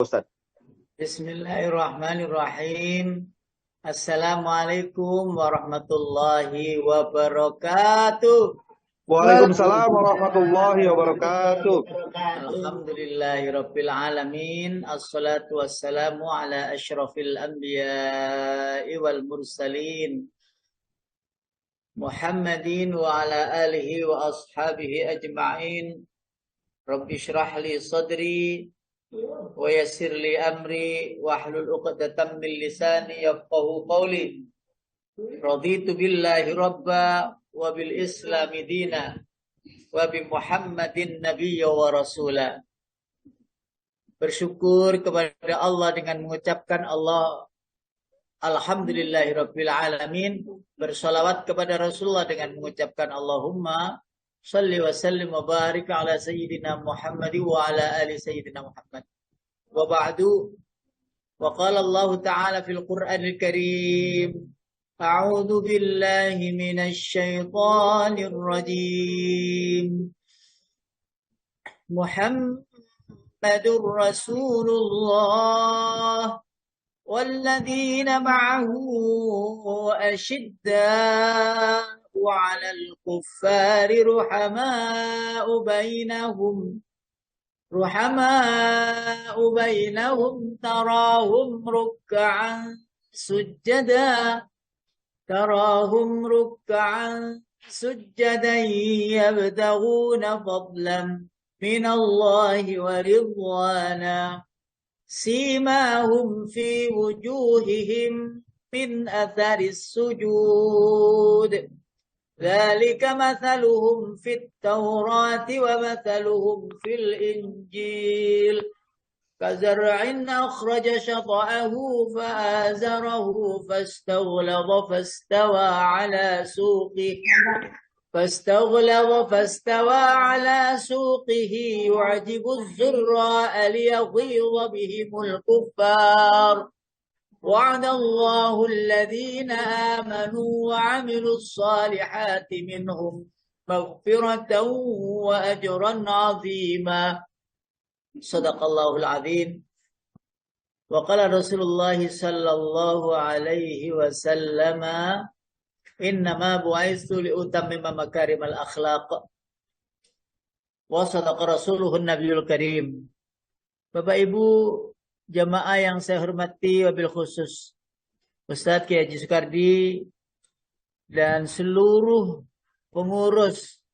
Ustaz. Bismillahirrahmanirrahim. Assalamualaikum warahmatullahi wabarakatuh. Waalaikumsalam warahmatullahi wabarakatuh. Alhamdulillahirabbil alamin. Assalatu wassalamu ala asyrafil anbiya'i wal mursalin. Muhammadin wa ala alihi wa ashabihi ajma'in. Rabbi shrah li sadri wa yassir li amri wahlul 'uqdatam min lisani yafqahu qawli. Raditu billahi rabba wa bil islami dina wa bi Muhammadin nabiyya wa rasula. Bersyukur kepada Allah dengan mengucapkan Alhamdulillahirabbil alamin. Bersalawat kepada Rasulullah dengan mengucapkan Allahumma shalli wa sallim wa barik ala sayyidina Muhammad wa ala ali sayyidina Muhammad. Wa ba'du. Wa qala Allah ta'ala fil Qur'anil Karim. A'udzu billahi minasy syaithanir rajim. Muhammadur Rasulullah والذين معه أشداء على الكفار رحماء بينهم تراهم ركعا سجدا يبتغون فضلا من الله ورضوانا سيماهم في وجوههم من أثر السجود ذلك مثلهم في التوراة ومثلهم في الإنجيل كزرع أخرج شطأه فآزره فاستغلظ فاستوى على سوقه يعجب الزراء ليغيظ بهم الكفار وعد الله الذين آمنوا وعملوا الصالحات منهم مغفرة وأجرا عظيما صدق الله العظيم. وقال رسول الله صلى الله عليه وسلم innama bu'aistu liutammima makarimal akhlaq wa sadaqa rasuluhun nabiyul karim. Bapak Ibu jamaah yang saya hormati, wabil khusus Ustadz Kiai Haji Sukardi dan seluruh pengurus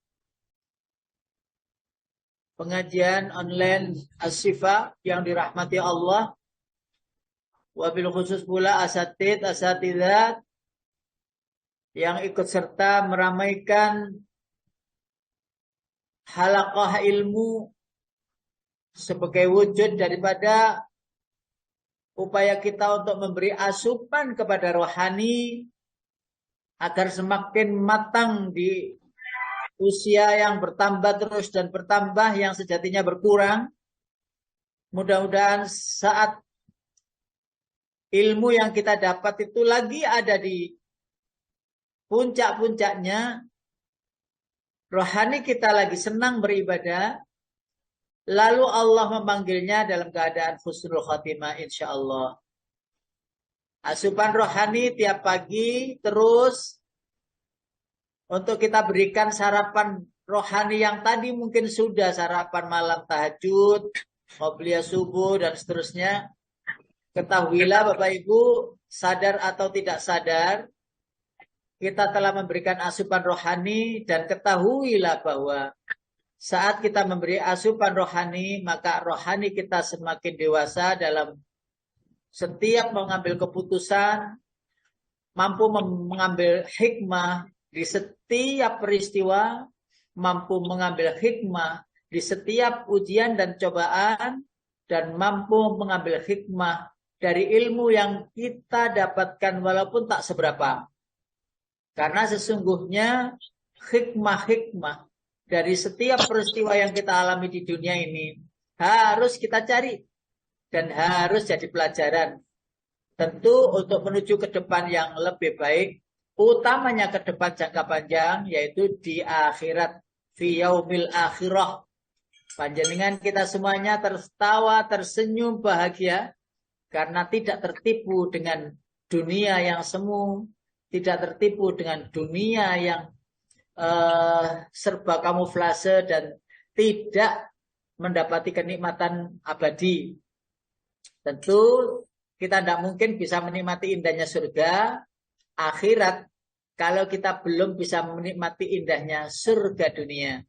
pengajian online As-Sifa yang dirahmati Allah, wabil khusus pula asatidzat yang ikut serta meramaikan halaqah ilmu sebagai wujud daripada upaya kita untuk memberi asupan kepada rohani agar semakin matang di usia yang bertambah terus dan bertambah, yang sejatinya berkurang. Mudah-mudahan saat ilmu yang kita dapat itu lagi ada di puncak-puncaknya, rohani kita lagi senang beribadah, lalu Allah memanggilnya dalam keadaan husnul khatimah insyaallah. Asupan rohani tiap pagi terus untuk kita berikan sarapan rohani yang tadi mungkin sudah sarapan malam tahajud, qobliyah subuh dan seterusnya. Ketahuilah Bapak Ibu, sadar atau tidak sadar, kita telah memberikan asupan rohani, dan ketahuilah bahwa saat kita memberi asupan rohani, maka rohani kita semakin dewasa dalam setiap mengambil keputusan, mampu mengambil hikmah di setiap peristiwa, mampu mengambil hikmah di setiap ujian dan cobaan, dan mampu mengambil hikmah dari ilmu yang kita dapatkan walaupun tak seberapa. Karena sesungguhnya hikmah-hikmah dari setiap peristiwa yang kita alami di dunia ini harus kita cari dan harus jadi pelajaran. Tentu untuk menuju ke depan yang lebih baik, utamanya ke depan jangka panjang, yaitu di akhirat, fi yaumil akhirah, Panjenengan kita semuanya tertawa, tersenyum, bahagia karena tidak tertipu dengan dunia yang semu, tidak tertipu dengan dunia yang serba kamuflase dan tidak mendapati kenikmatan abadi. Tentu kita tidak mungkin bisa menikmati indahnya surga akhirat kalau kita belum bisa menikmati indahnya surga dunia.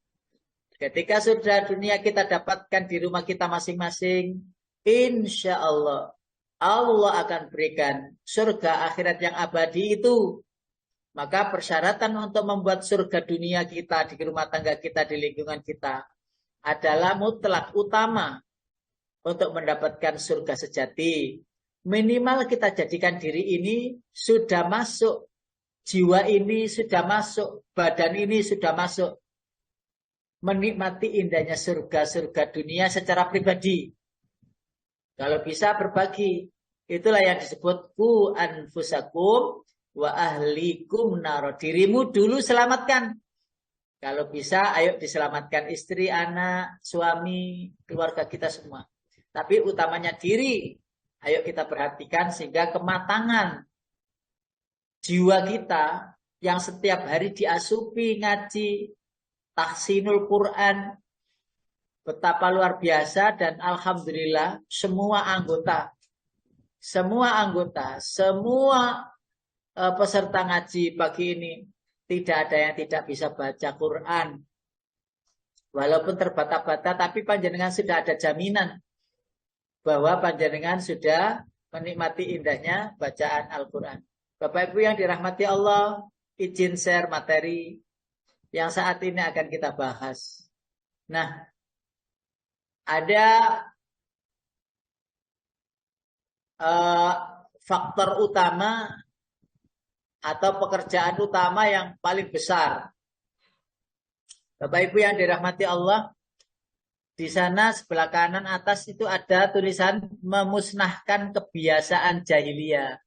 Ketika surga dunia kita dapatkan di rumah kita masing-masing, insya Allah akan berikan surga akhirat yang abadi itu. Maka persyaratan untuk membuat surga dunia kita di rumah tangga kita, di lingkungan kita adalah mutlak utama untuk mendapatkan surga sejati. Minimal kita jadikan diri ini sudah masuk, jiwa ini sudah masuk, badan ini sudah masuk. Menikmati indahnya surga-surga dunia secara pribadi. Kalau bisa berbagi. Itulah yang disebut ku anfusakum wa ahlikum naro. Dirimu dulu selamatkan. Kalau bisa ayo diselamatkan istri, anak, suami, keluarga kita semua. Tapi utamanya diri. Ayo kita perhatikan sehingga kematangan jiwa kita yang setiap hari diasupi ngaji, tahsinul Quran, betapa luar biasa dan alhamdulillah semua peserta ngaji pagi ini tidak ada yang tidak bisa baca Quran. Walaupun terbata-bata tapi panjenengan sudah ada jaminan bahwa panjenengan sudah menikmati indahnya bacaan Al-Quran. Bapak Ibu yang dirahmati Allah, izin share materi yang saat ini akan kita bahas. Nah, ada faktor utama atau pekerjaan utama yang paling besar. Bapak Ibu yang dirahmati Allah, di sana sebelah kanan atas itu ada tulisan memusnahkan kebiasaan jahiliyah.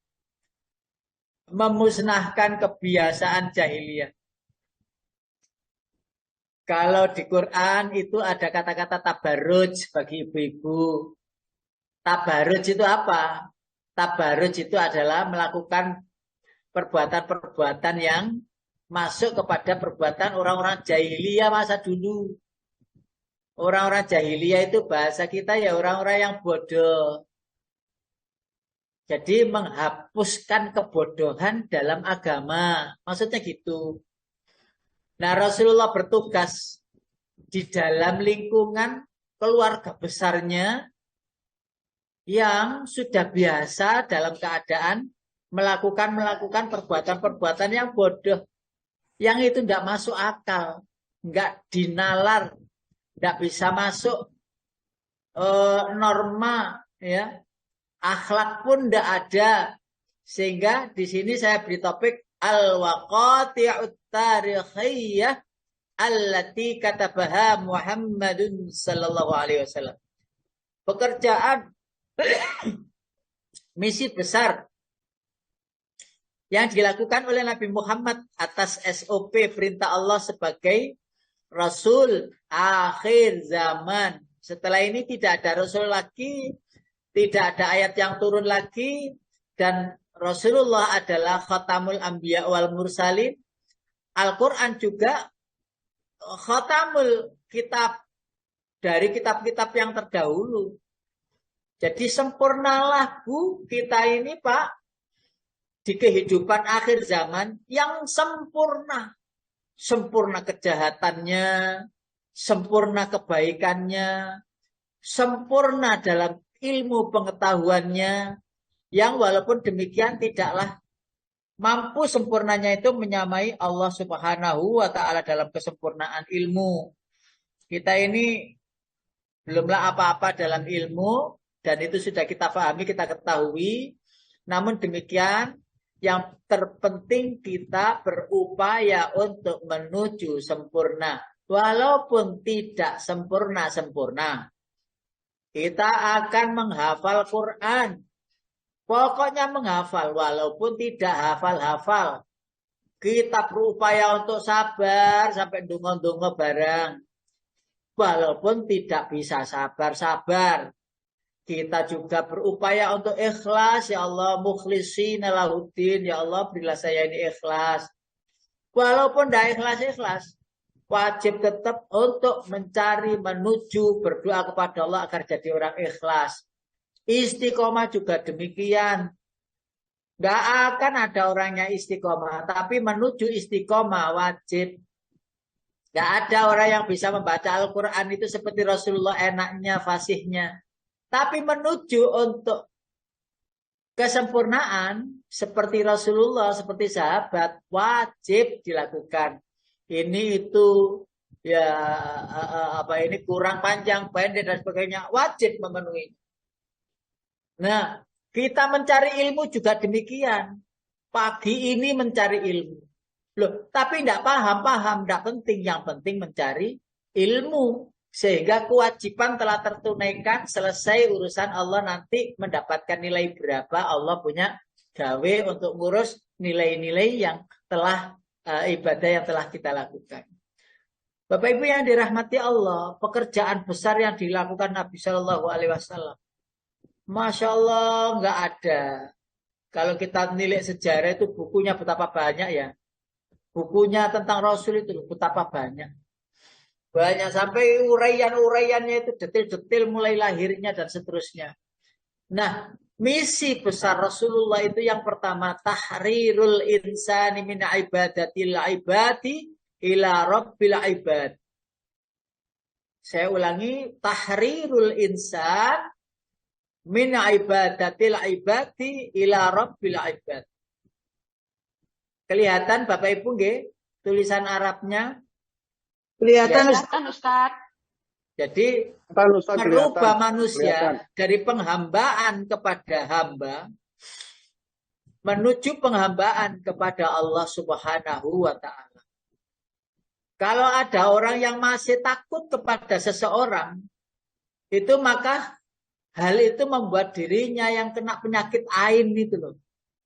Memusnahkan kebiasaan jahiliyah. Kalau di Quran itu ada kata-kata tabarruj bagi ibu-ibu. Tabarruj itu apa? Tabarruj itu adalah melakukan perbuatan-perbuatan yang masuk kepada perbuatan orang-orang jahiliyah masa dulu. Orang-orang jahiliyah itu bahasa kita ya orang-orang yang bodoh. Jadi menghapuskan kebodohan dalam agama. Maksudnya gitu. Nah, Rasulullah bertugas di dalam lingkungan keluarga besarnya yang sudah biasa dalam keadaan melakukan perbuatan-perbuatan yang bodoh. Yang itu tidak masuk akal, nggak dinalar, nggak bisa masuk norma, ya, akhlak pun tidak ada. Sehingga di sini saya beri topik al-waqati'ut tarikhiyah allati katabaha Muhammadun sallallahu alaihi wasallam. Pekerjaan misi besar yang dilakukan oleh Nabi Muhammad atas SOP perintah Allah sebagai Rasul akhir zaman. Setelah ini tidak ada Rasul lagi, tidak ada ayat yang turun lagi, dan Rasulullah adalah khatamul anbiya wal mursalin. Al-Quran juga khatamul kitab dari kitab-kitab yang terdahulu. Jadi sempurnalah Bu kita ini Pak di kehidupan akhir zaman yang sempurna. Sempurna kejahatannya, sempurna kebaikannya, sempurna dalam ilmu pengetahuannya, yang walaupun demikian tidaklah mampu sempurnanya itu menyamai Allah Subhanahu wa ta'ala dalam kesempurnaan ilmu. Kita ini belumlah apa-apa dalam ilmu, dan itu sudah kita pahami, kita ketahui. Namun demikian, yang terpenting kita berupaya untuk menuju sempurna. Walaupun tidak sempurna-sempurna. Kita akan menghafal Quran. Pokoknya menghafal, walaupun tidak hafal-hafal. Kita berupaya untuk sabar sampai dungo-dungo barang. Walaupun tidak bisa sabar-sabar. Kita juga berupaya untuk ikhlas. Ya Allah, mukhlishina lahuddin. Ya Allah, berilah saya ini ikhlas. Walaupun tidak ikhlas-ikhlas, wajib tetap untuk mencari, menuju, berdoa kepada Allah agar jadi orang ikhlas. Istiqomah juga demikian. Gak akan ada orangnya istiqomah, tapi menuju istiqomah wajib. Gak ada orang yang bisa membaca Al-Quran itu seperti Rasulullah enaknya, fasihnya. Tapi menuju untuk kesempurnaan seperti Rasulullah, seperti sahabat, wajib dilakukan. Ini itu ya ini kurang panjang, pendek dan sebagainya, wajib memenuhi. Nah, kita mencari ilmu juga demikian. Pagi ini mencari ilmu. Loh, tapi tidak paham, tidak penting. Yang penting mencari ilmu. Sehingga kewajiban telah tertunaikan, selesai urusan Allah nanti mendapatkan nilai berapa. Allah punya gawe untuk ngurus nilai-nilai yang telah ibadah yang telah kita lakukan. Bapak Ibu yang dirahmati Allah, pekerjaan besar yang dilakukan Nabi Shallallahu Alaihi Wasallam, Masya Allah nggak ada. Kalau kita nilik sejarah itu bukunya betapa banyak ya. Bukunya tentang Rasul itu betapa banyak. Banyak sampai uraian-uraiannya itu detail-detail mulai lahirnya dan seterusnya. Nah, misi besar Rasulullah itu yang pertama, tahrirul insani min ibadatil ibadi ila rabbil ibad. Saya ulangi, tahrirul insan min ibadatil ibadi ila rabbil ibad. Kelihatan Bapak Ibu nggih tulisan Arabnya? Kelihatan Ya. Ustaz. Jadi Ustaz, merubah manusia dari penghambaan kepada hamba menuju penghambaan kepada Allah Subhanahu wa taala. Kalau ada orang yang masih takut kepada seseorang, itu maka hal itu membuat dirinya yang kena penyakit ain itu loh.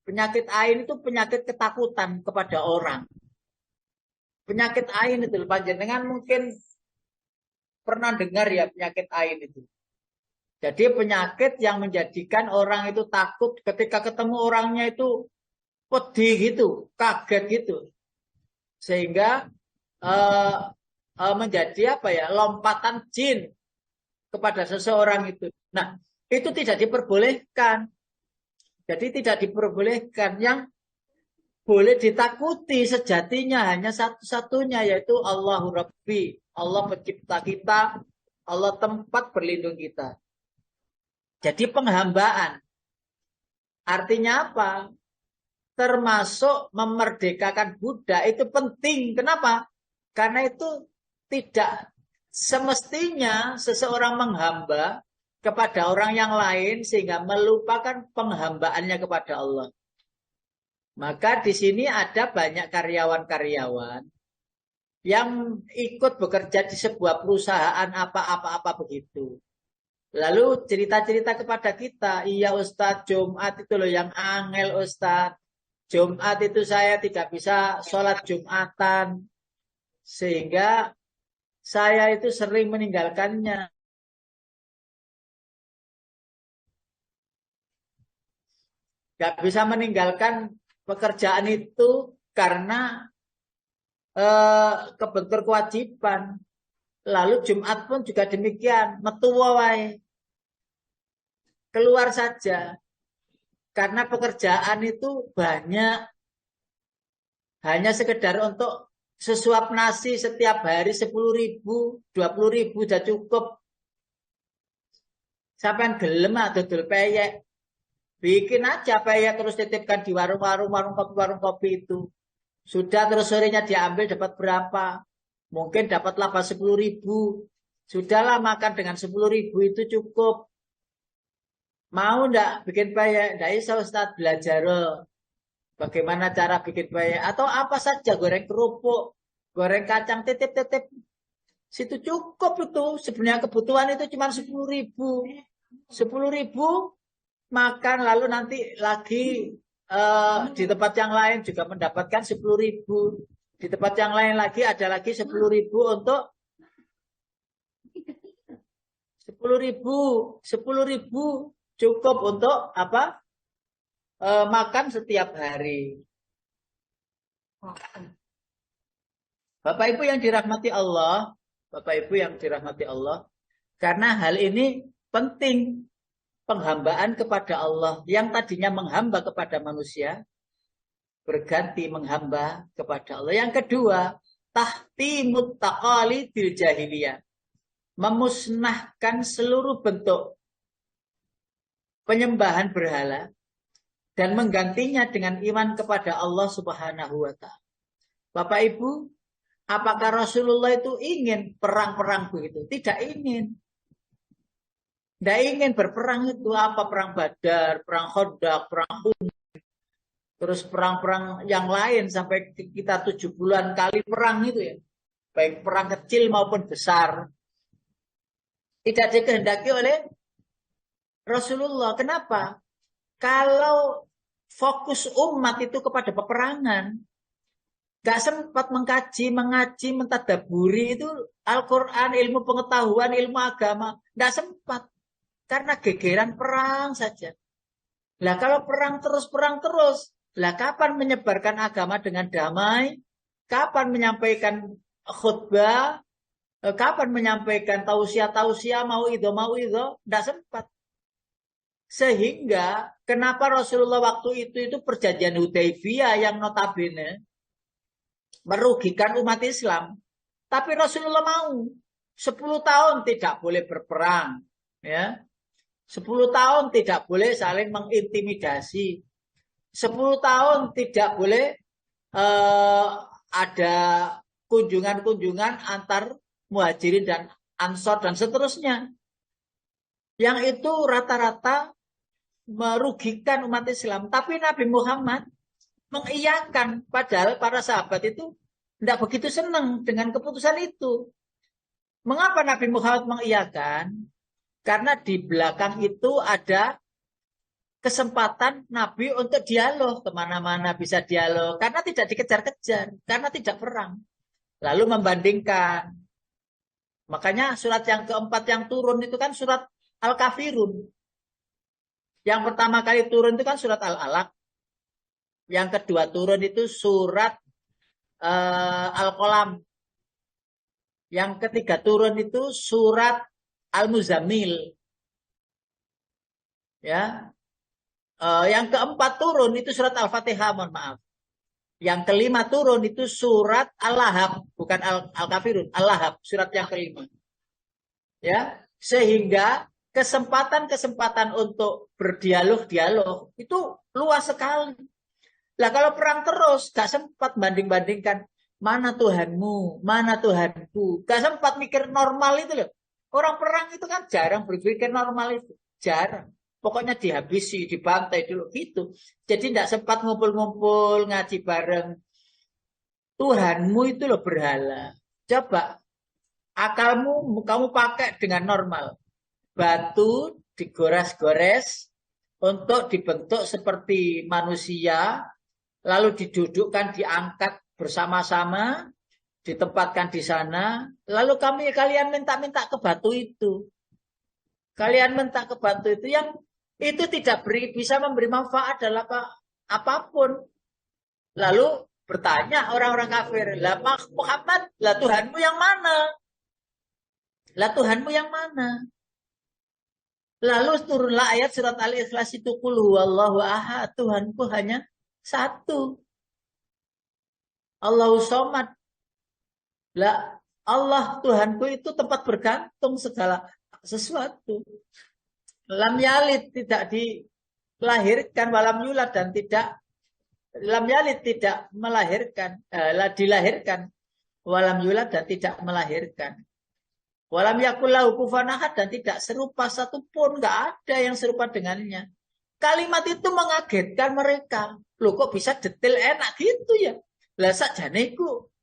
Penyakit ain itu penyakit ketakutan kepada orang. Penyakit ain itu, panjenengan mungkin pernah dengar ya penyakit ain itu. Jadi penyakit yang menjadikan orang itu takut ketika ketemu orangnya itu pedih gitu, kaget gitu. Sehingga menjadi lompatan jin kepada seseorang itu. Nah, itu tidak diperbolehkan. Jadi tidak diperbolehkan. Yang boleh ditakuti sejatinya hanya satu-satunya, yaitu Allahu Rabbi. Allah pencipta kita, Allah tempat berlindung kita. Jadi penghambaan. Artinya apa? Termasuk memerdekakan budak itu penting. Kenapa? Karena itu tidak semestinya seseorang menghamba kepada orang yang lain sehingga melupakan penghambaannya kepada Allah. Maka di sini ada banyak karyawan-karyawan yang ikut bekerja di sebuah perusahaan apa-apa begitu. Lalu cerita-cerita kepada kita, iya Ustadz, Jumat itu loh yang angel Ustadz. Jumat itu saya tidak bisa sholat Jumatan. Sehingga saya itu sering meninggalkannya. Gak bisa meninggalkan pekerjaan itu karena kebentur kewajiban. Lalu Jumat pun juga demikian, metu wae. Keluar saja. Karena pekerjaan itu banyak. Hanya sekedar untuk sesuap nasi setiap hari 10.000, 20.000 sudah cukup. Sampai gelem dodol peyek. Bikin aja peyek terus titipkan di warung kopi itu. Sudah terus sorenya diambil dapat berapa? Mungkin dapat laba 10.000. Sudahlah makan dengan 10.000 itu cukup. Mau enggak bikin peyek? Enggak bisa Ustaz, belajar bagaimana cara bikin peyek. Atau apa saja, goreng kerupuk, goreng kacang, titip-titip. Situ cukup itu. Sebenarnya kebutuhan itu cuma 10.000. 10.000 makan lalu nanti lagi di tempat yang lain juga mendapatkan 10.000. Di tempat yang lain lagi ada lagi 10.000 untuk 10.000 cukup untuk apa? Makan setiap hari. Bapak Ibu yang dirahmati Allah, Bapak Ibu yang dirahmati Allah, karena hal ini penting, penghambaan kepada Allah yang tadinya menghamba kepada manusia berganti menghamba kepada Allah. Yang kedua, tahtimut taqalidil jahiliyah, memusnahkan seluruh bentuk penyembahan berhala dan menggantinya dengan iman kepada Allah Subhanahu wa taala. Bapak Ibu, apakah Rasulullah itu ingin perang-perang begitu? Tidak ingin. Tidak ingin berperang itu apa? Perang Badar, perang Khandaq, perang Uhud, terus perang-perang yang lain sampai kita 70-an kali perang itu ya. Baik perang kecil maupun besar. Tidak dikehendaki oleh Rasulullah. Kenapa? Kalau fokus umat itu kepada peperangan, gak sempat mengkaji, mengaji, mentadaburi itu Al-Quran, ilmu pengetahuan, ilmu agama. Gak sempat. Karena gegeran perang saja. Lah kalau perang terus, lah kapan menyebarkan agama dengan damai? Kapan menyampaikan khutbah? Kapan menyampaikan tausiah-tausiah, mau itu? Tidak sempat. Sehingga kenapa Rasulullah waktu itu perjanjian Hudaybiyah yang notabene merugikan umat Islam. Tapi Rasulullah mau 10 tahun tidak boleh berperang. Ya. 10 tahun tidak boleh saling mengintimidasi. 10 tahun tidak boleh ada kunjungan-kunjungan antar muhajirin dan ansor dan seterusnya. Yang itu rata-rata merugikan umat Islam. Tapi Nabi Muhammad mengiyakan. Padahal para sahabat itu tidak begitu senang dengan keputusan itu. Mengapa Nabi Muhammad mengiyakan? Karena di belakang itu ada kesempatan Nabi untuk dialog. Kemana-mana bisa dialog. Karena tidak dikejar-kejar. Karena tidak perang. Lalu membandingkan. Makanya surat yang keempat yang turun itu kan surat Al-Kafirun. Yang pertama kali turun itu kan surat Al-Alaq. Yang kedua turun itu surat Al-Qalam. Yang ketiga turun itu surat Al-Muzammil. Ya. Yang keempat turun itu surat Al-Fatihah, mohon maaf. Yang kelima turun itu surat Al-Lahab, bukan Al-Kafirun, Al-Lahab, surat yang kelima. Ya, sehingga kesempatan-kesempatan untuk berdialog itu luas sekali. Lah kalau perang terus, gak sempat banding-bandingkan mana Tuhanmu, mana Tuhanku. Gak sempat mikir normal itu loh. Orang perang itu kan jarang berpikir normal itu, jarang. Pokoknya dihabisi, dibantai dulu gitu. Jadi tidak sempat ngumpul-ngumpul, ngaji bareng. Tuhanmu itu loh berhala. Coba akalmu kamu pakai dengan normal. Batu digores-gores untuk dibentuk seperti manusia. Lalu didudukkan, diangkat bersama-sama. Ditempatkan di sana. Lalu kalian minta-minta ke batu itu. Kalian minta ke batu itu yang itu tidak bisa memberi manfaat dalam apapun. Lalu bertanya orang-orang kafir, lah Muhammad, lah Tuhanmu yang mana? Lah Tuhanmu yang mana? Lalu turunlah ayat surat Al-Ikhlas itu, qul huwallahu ahad, Tuhanku hanya satu. Allahu somad. Lah Allah Tuhanku itu tempat bergantung segala sesuatu. Lam yalid tidak dilahirkan, walam yulad dan tidak lam yalid tidak melahirkan, dilahirkan, walam yulad dan tidak melahirkan. Walam yakul lahu kufuwan ahad dan tidak serupa satupun, enggak ada yang serupa dengannya. Kalimat itu mengagetkan mereka. Loh kok bisa detail enak gitu ya? Lah sakjane iku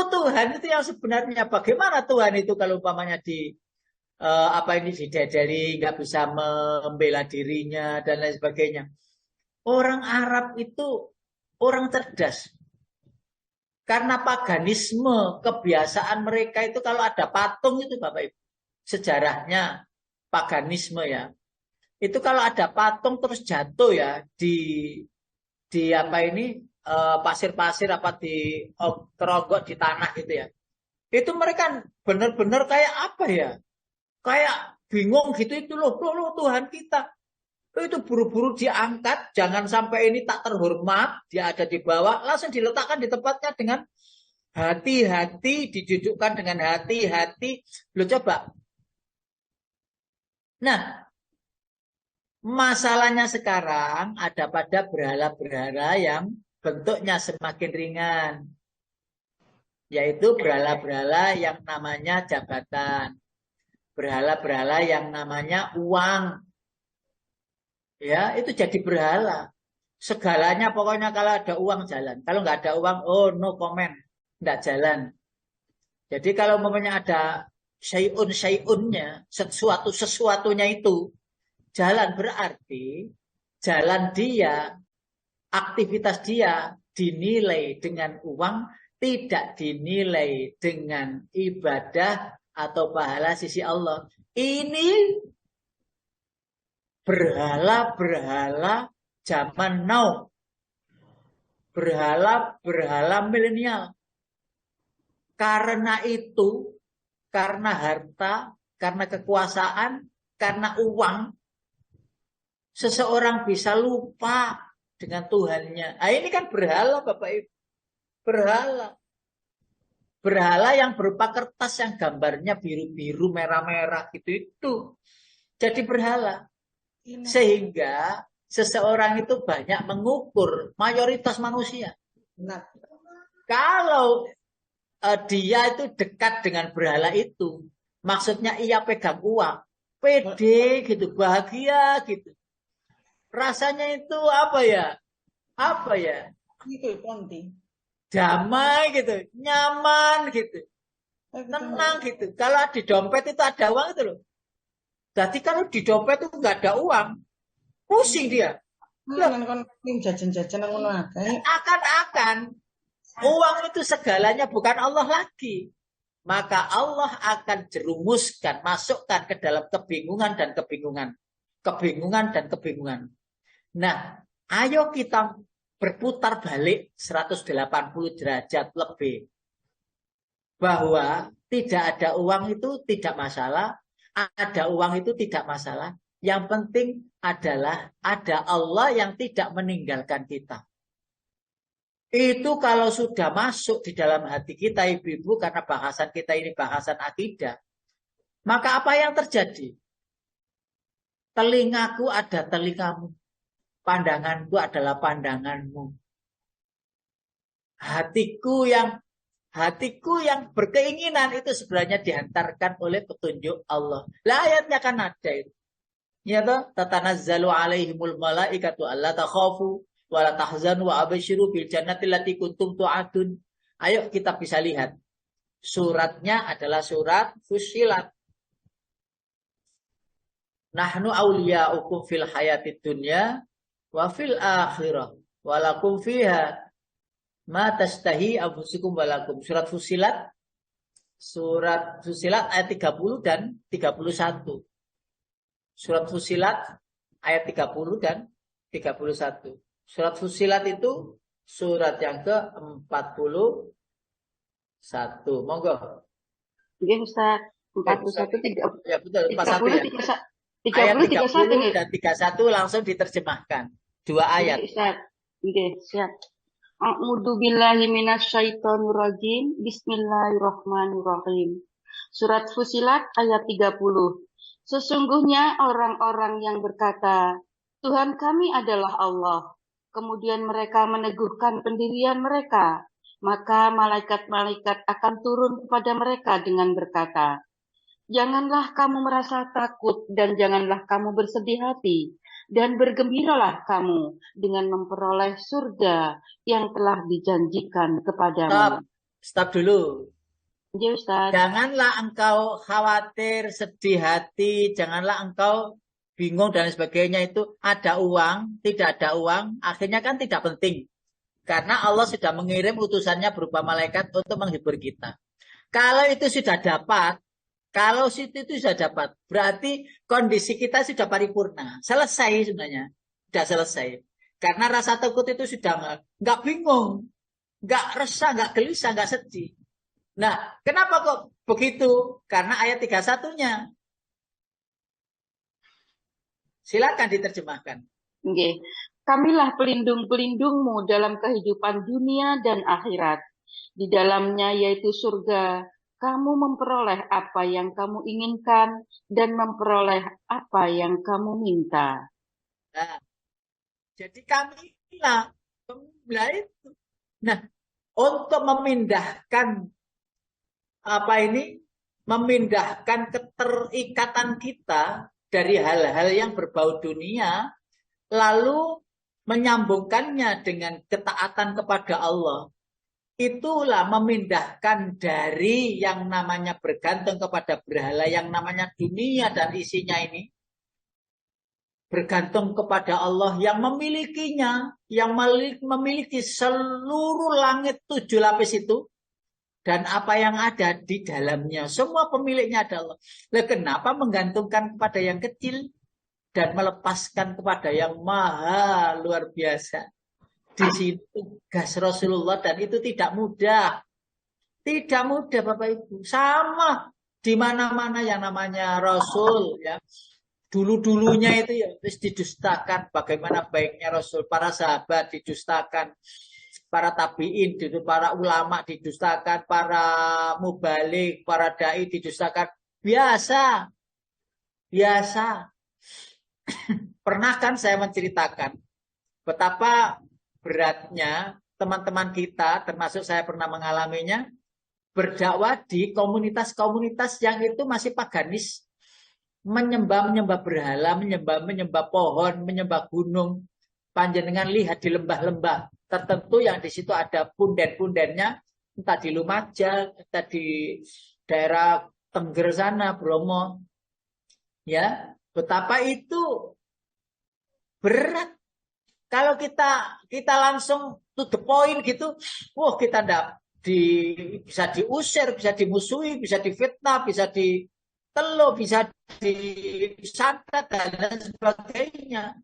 Tuhan itu yang sebenarnya. Bagaimana Tuhan itu kalau umpamanya didadari, nggak bisa membela dirinya dan lain sebagainya. Orang Arab itu orang cerdas. Karena paganisme, kebiasaan mereka itu kalau ada patung itu Bapak Ibu. sejarahnya paganisme ya. Itu kalau ada patung terus jatuh ya di apa ini pasir-pasir apa di teronggok di tanah gitu ya. Itu mereka benar-benar kayak apa ya? Kayak bingung gitu itu loh Tuhan kita. Itu buru-buru diangkat, jangan sampai ini tak terhormat, dia ada di bawah, langsung diletakkan di tempatnya dengan hati-hati, didudukkan dengan hati-hati. Lo coba. Nah, masalahnya sekarang ada pada berhala-berhala yang bentuknya semakin ringan. Yaitu berhala-berhala yang namanya jabatan. Berhala-berhala yang namanya uang. Ya, itu jadi berhala. Segalanya pokoknya kalau ada uang jalan. Kalau nggak ada uang, oh no comment. Nggak jalan. Jadi kalau umpamanya ada syai'un-syai'unnya, sesuatu-sesuatunya itu jalan, berarti jalan dia, aktivitas dia dinilai dengan uang, tidak dinilai dengan ibadah atau pahala sisi Allah. Ini berhala-berhala zaman now. Berhala-berhala milenial. Karena itu, karena harta, karena kekuasaan, karena uang, seseorang bisa lupa dengan Tuhannya. Nah, ini kan berhala, Bapak Ibu. Berhala. Berhala yang berupa kertas yang gambarnya biru-biru, merah-merah gitu itu. Jadi berhala. Sehingga seseorang itu banyak mengukur mayoritas manusia. Nah, Kalau dia itu dekat dengan berhala itu, maksudnya ia pegang uang, pede gitu, bahagia gitu. Rasanya itu apa ya? Apa ya? itu penting. Damai gitu, nyaman gitu, tenang gitu. Kalau di dompet itu ada uang itu loh. Jadi kalau di dompet itu nggak ada uang, pusing dia. Kan jajan-jajan ngono akeh. Akan-akan uang itu segalanya bukan Allah lagi. Maka Allah akan jerumuskan, masukkan ke dalam kebingungan dan kebingungan. Kebingungan dan kebingungan. Nah, ayo kita berputar balik 180 derajat lebih. Bahwa tidak ada uang itu tidak masalah. Ada uang itu tidak masalah. Yang penting adalah ada Allah yang tidak meninggalkan kita. Itu kalau sudah masuk di dalam hati kita, ibu-ibu, karena bahasan kita ini bahasan akidah. Maka apa yang terjadi? Telingaku ada telingamu. Pandanganku adalah pandanganmu. Hatiku yang berkeinginan itu sebenarnya dihantarkan oleh petunjuk Allah. Lah ayatnya kan ada itu. Ya toh, tatanazzalu alaihimul malaikatu alla takhafu wa la tahzanu wa absyiru bil jannati allati kuntum tu'adun. Ayo kita bisa lihat. Suratnya adalah surat Fussilat. Nahnu awliya'ukum fil hayatid dunya wa fil akhirah wa lakum fiha ma tastahi anfusukum wa lakum. Surat Fussilat ayat 30 dan 31. Surat Fussilat ayat 30 dan 31. Surat Fussilat itu surat yang ke-41. Monggo. Oke, Ustaz. 41 30. Ya betul, 41 ya. 30 Ayat 31 dan 31 langsung diterjemahkan. Dua ayat. Ustaz. Oke, siap. A'udzu billahi minasyaitonir rajim. Bismillahirrahmanirrahim. Surat Fussilat ayat 30. Sesungguhnya orang-orang yang berkata, Tuhan kami adalah Allah. Kemudian mereka meneguhkan pendirian mereka. Maka malaikat-malaikat akan turun kepada mereka dengan berkata, Janganlah kamu merasa takut dan janganlah kamu bersedih hati. Dan bergembiralah kamu dengan memperoleh surga yang telah dijanjikan kepadamu. Stop dulu. Ya, Ustaz. Janganlah engkau khawatir, sedih hati, janganlah engkau bingung dan sebagainya itu. Ada uang, tidak ada uang, akhirnya kan tidak penting. Karena Allah sudah mengirim utusannya berupa malaikat untuk menghibur kita. Kalau itu sudah dapat, Kalau situ itu sudah dapat, berarti kondisi kita sudah paripurna. Selesai sebenarnya. Sudah selesai. Karena rasa takut itu sudah nggak bingung, nggak resah, nggak gelisah, nggak sedih. Nah, kenapa kok begitu? Karena ayat 31-nya. Silakan diterjemahkan. Nggih. Kamilah pelindung-pelindungmu dalam kehidupan dunia dan akhirat. Di dalamnya yaitu surga, kamu memperoleh apa yang kamu inginkan dan memperoleh apa yang kamu minta. Nah, jadi kamilah itu. Nah, untuk memindahkan memindahkan keterikatan kita dari hal-hal yang berbau dunia, lalu menyambungkannya dengan ketaatan kepada Allah. Itulah memindahkan dari yang namanya bergantung kepada berhala, yang namanya dunia dan isinya ini, bergantung kepada Allah yang memilikinya, yang memiliki seluruh langit 7 lapis itu, dan apa yang ada di dalamnya. Semua pemiliknya adalah Allah. Lah, kenapa menggantungkan kepada yang kecil dan melepaskan kepada yang maha luar biasa? Di situ tugas Rasulullah, dan itu tidak mudah. Tidak mudah Bapak Ibu. Sama di mana-mana yang namanya Rasul ya. Dulu-dulunya itu ya terus didustakan. Bagaimana baiknya Rasul, para sahabat didustakan, para tabiin, para ulama didustakan, para mubalik, para dai didustakan. Biasa. Pernah kan saya menceritakan betapa beratnya teman-teman kita, termasuk saya pernah mengalaminya, berdakwah di komunitas-komunitas yang itu masih paganis, menyembah berhala, menyembah pohon, menyembah gunung. Panjenengan lihat di lembah-lembah tertentu yang di situ ada punden-pundennya, entah di Lumajang, entah di daerah Tengger sana, Bromo. Ya, betapa itu berat. Kalau kita langsung to the point gitu, wah kita bisa diusir, bisa dimusuhi, bisa difitnah, bisa diteluh, bisa disantet dan lain sebagainya.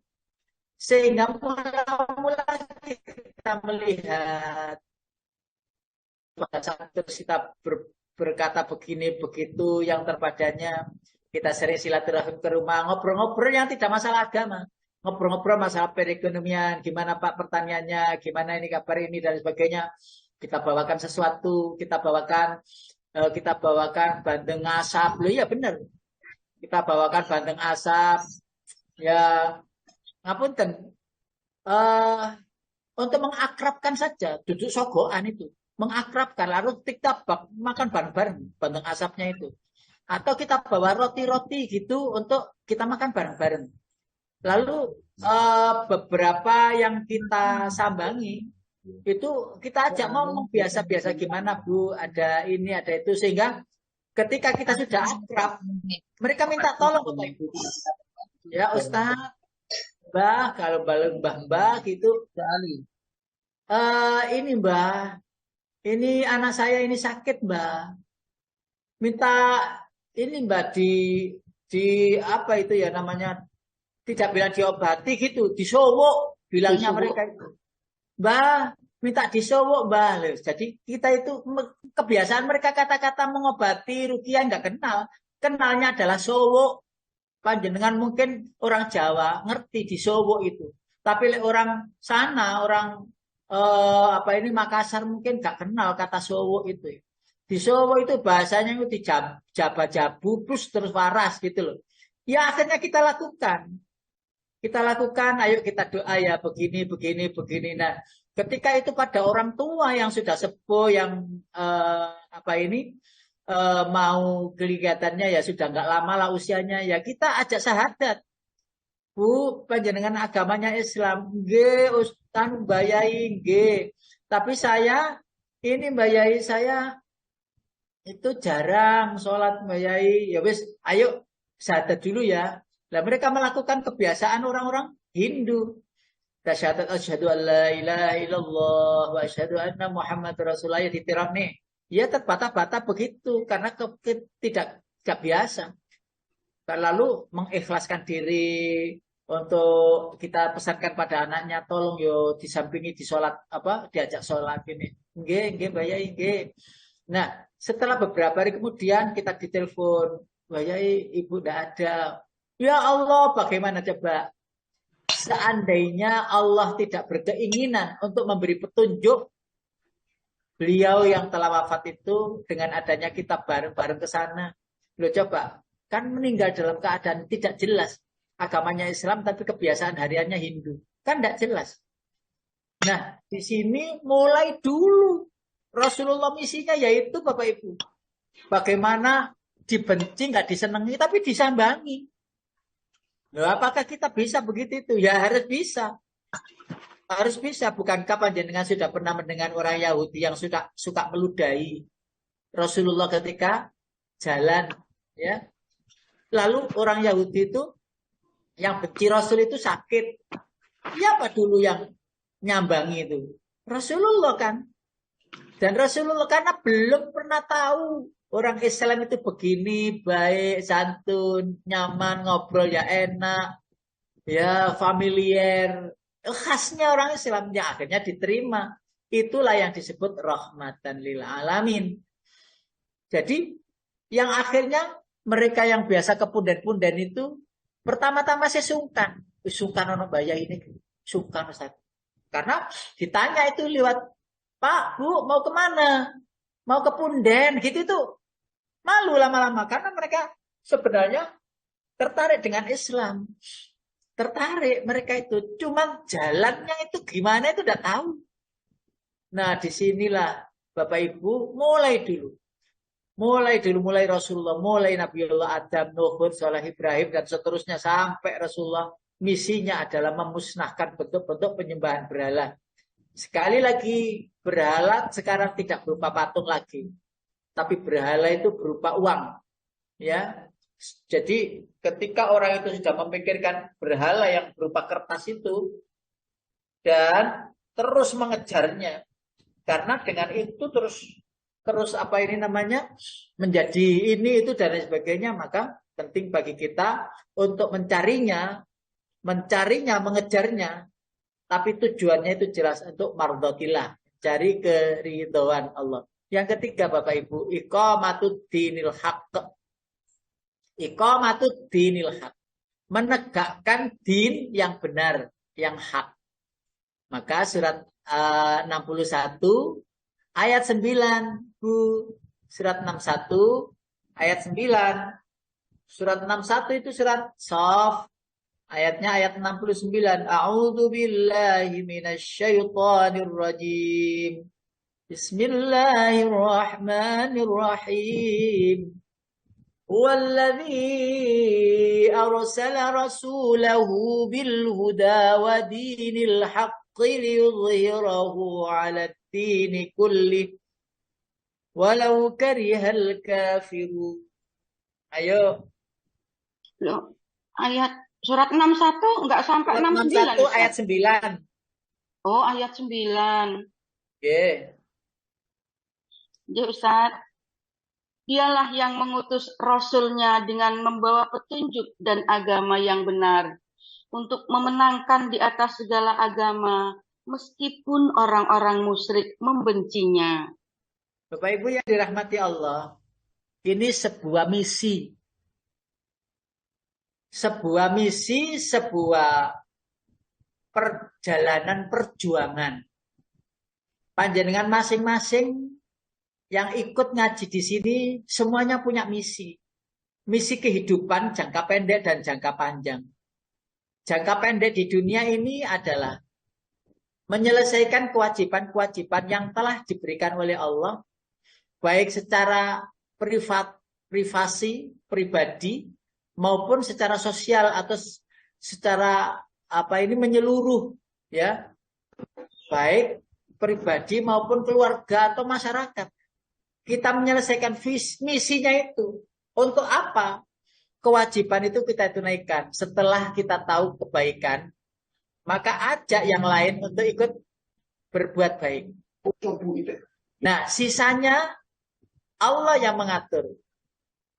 Sehingga mula-mula kita melihat pada saat kita berkata begini begitu, yang terpadanya kita sering silaturahim ke rumah, ngobrol-ngobrol yang tidak masalah agama. Ngobrol-ngobrol masalah perekonomian, gimana Pak pertaniannya, gimana ini kabar ini dan sebagainya. Kita bawakan sesuatu, kita bawakan bandeng asap. Loh iya benar. Kita bawakan bandeng asap. Ya, ngapunten. Untuk mengakrabkan saja, duduk sogoan itu. Mengakrabkan, lalu kita makan bareng-bareng bandeng asapnya itu. Atau kita bawa roti-roti gitu untuk kita makan bareng-bareng. Lalu beberapa yang kita sambangi itu kita ajak ngomong biasa-biasa, gimana Bu, ada ini, ada itu, sehingga ketika kita sudah akrab, mereka minta tolong Bapak Ibu. Ya Ustaz, Mbah, kalau Mbah gitu, ini Mbah, ini anak saya ini sakit Mbah, minta ini Mbah di apa itu ya namanya, tidak bilang diobati gitu, disowok bilangnya mereka itu. Mbah, minta disowok Mbah. Jadi kita itu kebiasaan mereka kata-kata mengobati rukiah nggak kenal. Kenalnya adalah sowok. Panjenengan mungkin orang Jawa ngerti disowok itu. Tapi orang sana, orang Makassar mungkin nggak kenal kata sowok itu. Disowok itu bahasanya itu dijaba-jabu terus waras gitu loh. Ya akhirnya kita lakukan. Ayo kita doa ya begini. Nah, ketika itu pada orang tua yang sudah sepuh, yang mau kelihatannya ya sudah nggak lama lah usianya, ya kita ajak syahadat. Bu, panjenengan agamanya Islam, nggih Ustaz mbayai nggih. Tapi mbayai saya itu jarang sholat mbayai. Ya wis, ayo syahadat dulu ya. Nah, mereka melakukan kebiasaan orang-orang Hindu. Syahadat asyhadu an la ilaha illallah wa asyhadu anna Muhammadar Rasulullah, ya ditiram nih. Ya terbata-bata begitu karena gak biasa. Lalu mengikhlaskan diri untuk kita pesankan pada anaknya, tolong yo disampingi di sholat diajak sholat ini. Nggih, Mbak Yai, nggih. Nah, setelah beberapa hari kemudian kita ditelepon, Mbak Yai, Ibu tidak ada. Ya Allah, bagaimana coba? Seandainya Allah tidak berkeinginan untuk memberi petunjuk, beliau yang telah wafat itu dengan adanya kita bareng-bareng ke sana. Loh coba, kan meninggal dalam keadaan tidak jelas. Agamanya Islam tapi kebiasaan hariannya Hindu. Kan tidak jelas. Nah, di sini mulai dulu Rasulullah misinya yaitu Bapak Ibu. Bagaimana dibenci, nggak disenangi, tapi disambangi. Loh, apakah kita bisa begitu itu? Ya harus bisa. Harus bisa. Bukankah panjenengan sudah pernah mendengar orang Yahudi yang suka meludahi Rasulullah ketika jalan, ya? Lalu orang Yahudi itu yang benci Rasul itu sakit. Siapa dulu yang nyambangi itu? Rasulullah kan. Dan Rasulullah karena belum pernah tahu orang Islam itu begini, baik, santun, nyaman, ngobrol ya enak, ya familiar. Khasnya orang Islam yang akhirnya diterima. Itulah yang disebut rahmatan lil alamin. Jadi yang akhirnya mereka yang biasa kepunden-punden itu pertama-tama saya sungkan. Sungkan ono Mbak Yai ini. Sungkan Ustaz. Karena ditanya itu lewat, Pak, Bu, mau kemana? Mau ke Punden gitu tuh. Malu lama-lama karena mereka sebenarnya tertarik dengan Islam. Tertarik mereka itu. Cuma jalannya itu gimana itu udah tahu. Nah, disinilah Bapak Ibu mulai dulu. Mulai Rasulullah, mulai Nabiullah Adam, Nuh, Saleh, Ibrahim dan seterusnya sampai Rasulullah misinya adalah memusnahkan bentuk-bentuk penyembahan berhala. Sekali lagi berhala sekarang tidak berupa patung lagi, tapi berhala itu berupa uang, ya. Jadi ketika orang itu sudah memikirkan berhala yang berupa kertas itu dan terus mengejarnya, karena dengan itu terus menjadi ini itu dan lain sebagainya, maka penting bagi kita untuk mencarinya, mengejarnya, tapi tujuannya itu jelas untuk mardhatillah, cari keridhaan Allah. Yang ketiga Bapak Ibu, iqamatud dinil haqq. Iqamatud dinil haqq. Menegakkan din yang benar, yang hak. Maka surat 61 ayat 9, Bu. Surat 61 ayat 9. Surat 61 itu surat Shaf. Ayatnya ayat 69. A'udzu billahi minasyaitonir rajim. Bismillahirrahmanirrahim. Huwallazi arsala rasulahu bil huda wa dinil haqqi liyudhhirahu 'alad dini kulli walau karihal kafirun. Ayo. Loh, ayat surat 61 enggak sampai 69. 61 ayat 9. Oh, ayat 9. Oke. Ya Ustaz, dialah yang mengutus Rasulnya dengan membawa petunjuk dan agama yang benar untuk memenangkan di atas segala agama meskipun orang-orang musyrik membencinya. Bapak Ibu yang dirahmati Allah, ini sebuah misi. Sebuah misi, sebuah perjalanan perjuangan. Panjenengan masing-masing yang ikut ngaji di sini semuanya punya misi. Misi kehidupan jangka pendek dan jangka panjang. Jangka pendek di dunia ini adalah menyelesaikan kewajiban-kewajiban yang telah diberikan oleh Allah, baik secara privasi, pribadi, maupun secara sosial atau secara menyeluruh, ya, baik pribadi maupun keluarga atau masyarakat. Kita menyelesaikan misinya itu. Untuk apa? Kewajiban itu kita tunaikan. Setelah kita tahu kebaikan, maka ajak yang lain untuk ikut berbuat baik. Nah, sisanya Allah yang mengatur.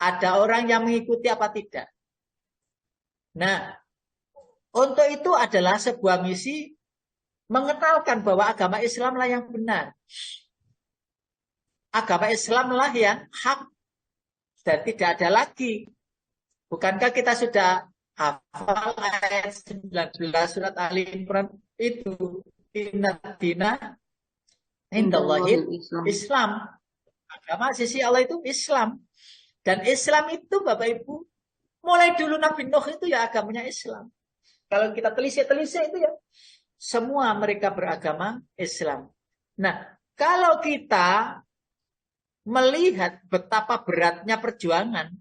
Ada orang yang mengikuti apa tidak. Nah, untuk itu adalah sebuah misi mengenalkan bahwa agama Islamlah yang benar. Agama Islamlah yang hak. Dan tidak ada lagi. Bukankah kita sudah hafal ayat 19 surat Ali Imran itu? Inna dina indallahil Islam. Agama sisi Allah itu Islam. Dan Islam itu Bapak Ibu, mulai dulu Nabi Nuh itu ya agamanya Islam. Kalau kita telisik-telisik itu ya, semua mereka beragama Islam. Nah, kalau kita melihat betapa beratnya perjuangan,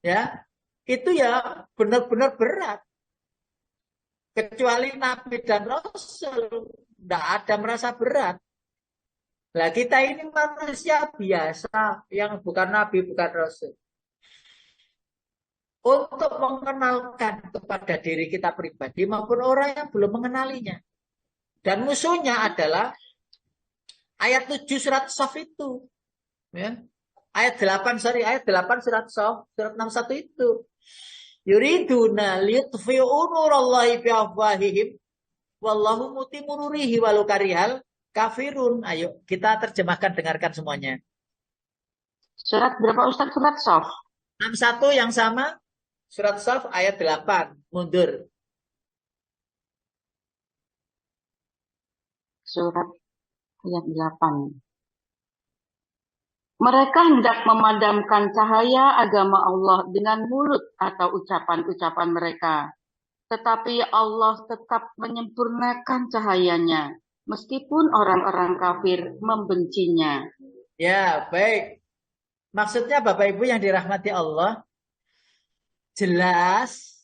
ya, itu ya benar-benar berat. Kecuali Nabi dan Rasul, tidak ada merasa berat. Nah, kita ini manusia biasa, yang bukan Nabi, bukan Rasul. Untuk mengenalkan kepada diri kita pribadi maupun orang yang belum mengenalinya. Dan musuhnya adalah ayat 7 surat Shaf itu. Ya. Ayat 8 surat Shaf, surat 61 itu. Yuriduna liyutfi'u nurallahi bi'afwahihim wallahu mutimmu nurihi walau karihal kafirun. Ayo kita terjemahkan, dengarkan semuanya. Surat berapa Ustaz? Surat Shaf. 61 yang sama, surat Shaf ayat 8, mundur. Surat ayat 8. Mereka hendak memadamkan cahaya agama Allah dengan mulut atau ucapan-ucapan mereka. Tetapi Allah tetap menyempurnakan cahayanya, meskipun orang-orang kafir membencinya. Ya, baik. Maksudnya Bapak Ibu yang dirahmati Allah, jelas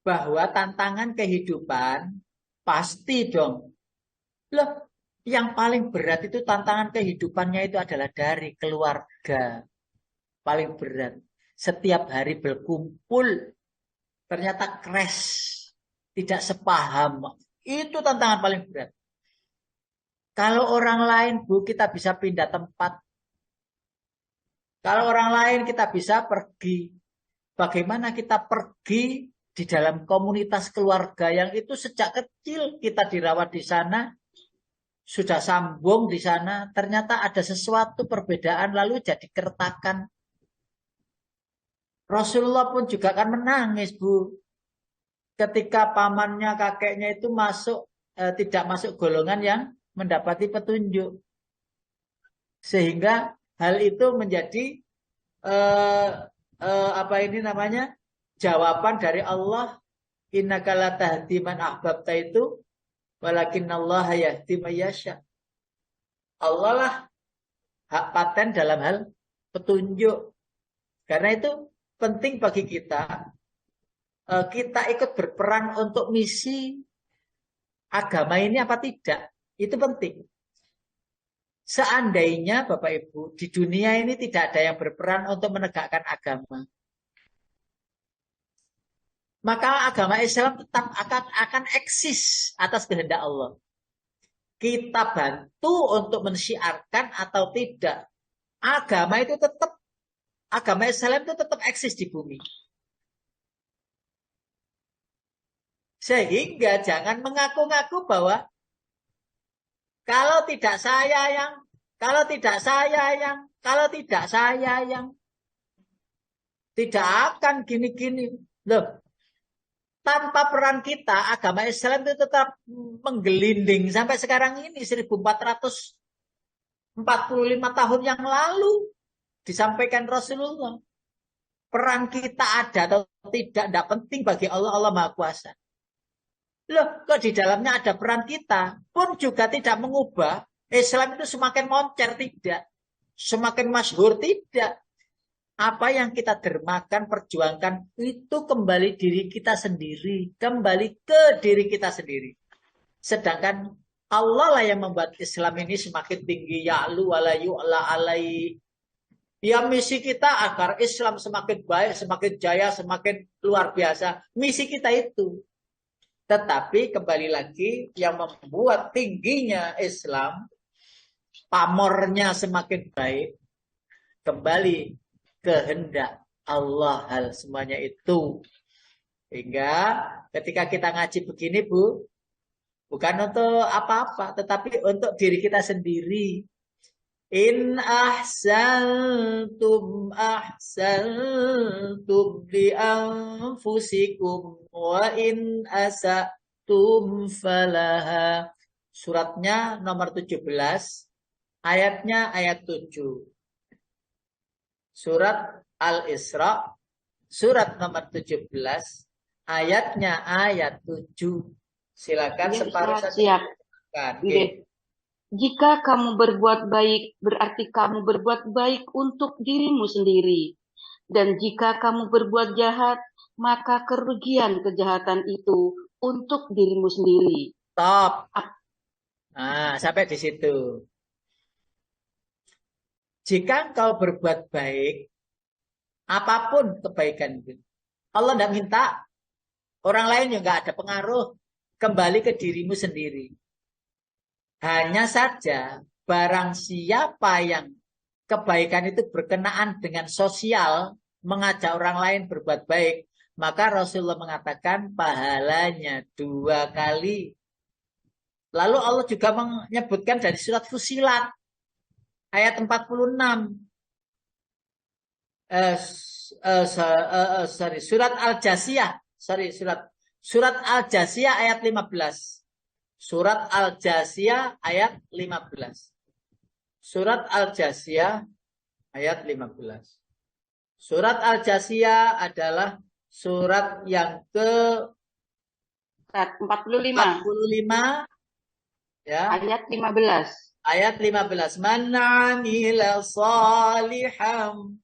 bahwa tantangan kehidupan pasti dong. Loh, yang paling berat itu tantangan kehidupannya itu adalah dari keluarga. Paling berat. Setiap hari berkumpul, ternyata crash. Tidak sepaham. Itu tantangan paling berat. Kalau orang lain, Bu, kita bisa pindah tempat. Kalau orang lain kita bisa pergi. Bagaimana kita pergi di dalam komunitas keluarga yang itu sejak kecil kita dirawat di sana, sudah sambung di sana, ternyata ada sesuatu perbedaan lalu jadi keretakan. Rasulullah pun juga kan menangis, Bu. Ketika pamannya, kakeknya itu tidak masuk golongan yang mendapati petunjuk. Sehingga hal itu menjadi jawaban dari Allah, innaka la tahdi man ahbabta itu walakinallaha yahdi may yasha. Allah lah hak paten dalam hal petunjuk. Karena itu penting bagi kita ikut berperan untuk misi agama ini apa tidak. Itu penting. Seandainya Bapak Ibu di dunia ini tidak ada yang berperan untuk menegakkan agama, maka agama Islam tetap akan eksis atas kehendak Allah. Kita bantu untuk mensyiarkan atau tidak, agama Islam itu tetap eksis di bumi. Sehingga jangan mengaku-ngaku bahwa kalau tidak saya yang tidak akan gini-gini. Loh, tanpa peran kita, agama Islam itu tetap menggelinding sampai sekarang ini 1445 tahun yang lalu disampaikan Rasulullah. Peran kita ada atau tidak penting bagi Allah. Allah Maha Kuasa. Loh, kok di dalamnya ada peran kita pun juga tidak mengubah Islam itu semakin moncer, tidak. Semakin masyhur, tidak. Apa yang kita dermakan, perjuangkan, itu kembali diri kita sendiri. Kembali ke diri kita sendiri. Sedangkan Allah lah yang membuat Islam ini semakin tinggi. Ya'lu wa la yu'la alai. Ya, misi kita agar Islam semakin baik, semakin jaya, semakin luar biasa. Misi kita itu. Tetapi kembali lagi yang membuat tingginya Islam, pamornya semakin baik, kembali kehendak Allah hal semuanya itu. Sehingga ketika kita ngaji begini Bu, bukan untuk apa-apa, tetapi untuk diri kita sendiri. In ahsantum li anfusikum wa in asatum falaha. Suratnya nomor 17, ayatnya ayat 7. Surat Al-Isra, surat nomor 17, ayatnya ayat 7. Silakan separuh saja. Siap. Okay. Jika kamu berbuat baik, berarti kamu berbuat baik untuk dirimu sendiri. Dan jika kamu berbuat jahat, maka kerugian kejahatan itu untuk dirimu sendiri. Stop. Nah, sampai di situ. Jika engkau berbuat baik, apapun kebaikan itu, Allah tidak minta, orang lain juga ada pengaruh, kembali ke dirimu sendiri. Hanya saja barang siapa yang kebaikan itu berkenaan dengan sosial, mengajak orang lain berbuat baik, maka Rasulullah mengatakan pahalanya 2 kali. Lalu Allah juga menyebutkan dari surat Fusilat ayat 46. Surat Al-Jasiyah, surat Al-Jasiyah ayat 15. Surat Al-Jasiyah ayat 15. Surat Al-Jasiyah ayat 15. Surat Al-Jasiyah adalah surat yang ke 45 ya. Ayat 15. Ayat 15. Man 'amila salihan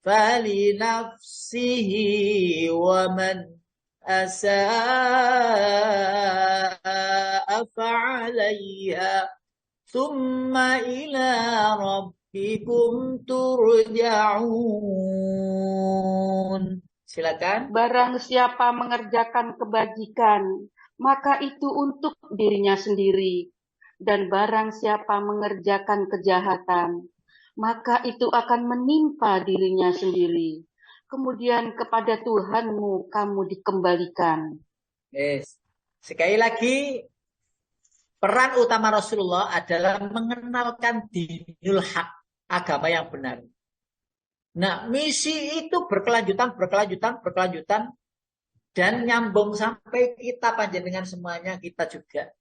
falinafsihi wa man asa'a fa'alaiha thumma ila rabbikum turja'un. Silakan. Barang siapa mengerjakan kebajikan, maka itu untuk dirinya sendiri. Dan barang siapa mengerjakan kejahatan, maka itu akan menimpa dirinya sendiri. Kemudian kepada Tuhanmu kamu dikembalikan. Yes. Sekali lagi, peran utama Rasulullah adalah mengenalkan dinul haq, agama yang benar. Nah, misi itu berkelanjutan, dan nyambung sampai kita panjenengan semuanya, kita juga.